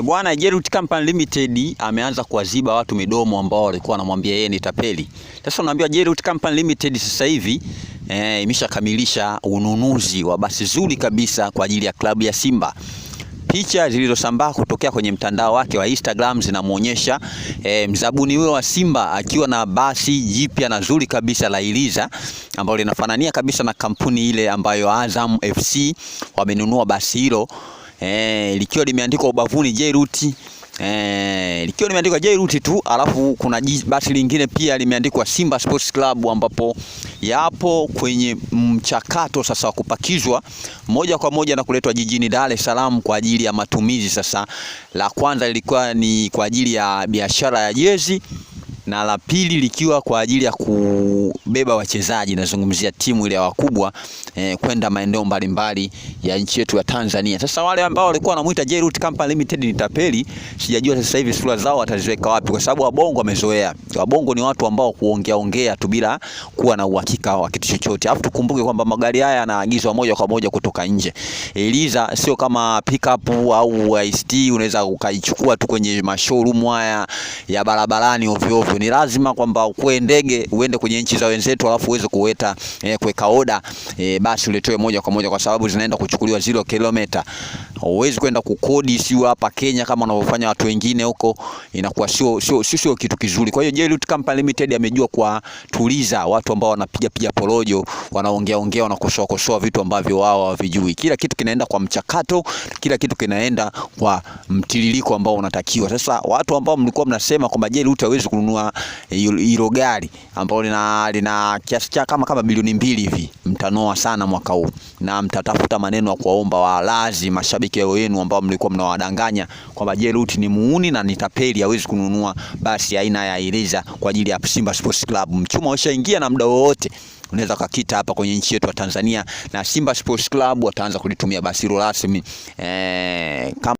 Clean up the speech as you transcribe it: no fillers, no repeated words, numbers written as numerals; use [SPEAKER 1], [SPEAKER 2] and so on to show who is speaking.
[SPEAKER 1] Bwana Jeruti Company Limited ameanza kuwaziba watu midomo ambao walikuwa wanamwambia yeye ni tapeli. Sasa unaambiwa Jeruti Company Limited sasa hivi imeshakamilisha ununuzi wa basi zuri kabisa kwa ajili ya klabu ya Simba. Picha zilizosambaa kutokea kwenye mtandao wake wa Instagram zinamuonyesha mzabuni huyo wa Simba akiwa na basi jipya na zuri kabisa la Iliza ambalo linafanania kabisa na kampuni ile ambayo Azam FC wamenunua basi hilo. Likiwa limeandikwa ubavuni Jeruti, likiwa limeandikwa Jeruti tu, alafu kuna basi lingine pia limeandikwa Simba Sports Club, ambapo yapo kwenye mchakato sasa wa kupakizwa moja kwa moja na kuletwa jijini Dar es Salaam kwa ajili ya matumizi. Sasa la kwanza lilikuwa ni kwa ajili ya biashara ya jezi na la pili likiwa kwa ajili ya kubeba wachezaji, nazungumzia timu ile ya wakubwa kwenda maeneo mbalimbali ya nchi yetu ya Tanzania. Sasa wale ambao walikuwa wanamuita Jeruti Company Limited ni tapeli, sijajua sasa hivi sura zao wataziweka wapi, kwa sababu wabongo wamezoea. Wabongo ni watu ambao kuongea tu bila kuwa na uhakika wa kitu chochote. Alafu tukumbuke kwamba magari haya yanaagizwa moja kwa moja kutoka nje. Iliza sio kama pickup au IST unaweza ukaichukua tu kwenye mashowroom haya ya barabarani ovyo ovyo. Ni lazima kwamba ukue ndege uende kwenye nchi za wenzetu, alafu uweze kuweka oda basi uletwe moja kwa moja, kwa sababu zinaenda kuchukuliwa 0 kilomita. Huwezi kwenda kukodi sio hapa Kenya kama wanavyofanya watu wengine huko, inakuwa sio kitu kizuri. Kwa hiyo Jeruti Company Limited amejua kuwatuliza watu ambao wanapiga porojo, wanaongea wanakosoa vitu ambavyo wao hawavijui. Kila kitu kinaenda kwa mchakato, kila kitu kinaenda kwa mtiririko ambao unatakiwa. Sasa watu ambao mlikuwa mnasema kwamba Jeruti hawezi kununua hilo gari ambalo lina kiasi cha kama bilioni 2 hivi, mtanoa sana mwaka huu na mtatafuta maneno ya kuwaomba walazi mashabiki wenu ambao mlikuwa mnawadanganya kwamba Jeruti ni muuni na ni tapeli, hawezi kununua basi aina ya Iliza kwa ajili ya Simba Sports Club. Mchuma ushaingia na muda wote unaweza kukita hapa kwenye nchi yetu ya Tanzania, na Simba Sports Club wataanza kulitumia basi hilo rasmi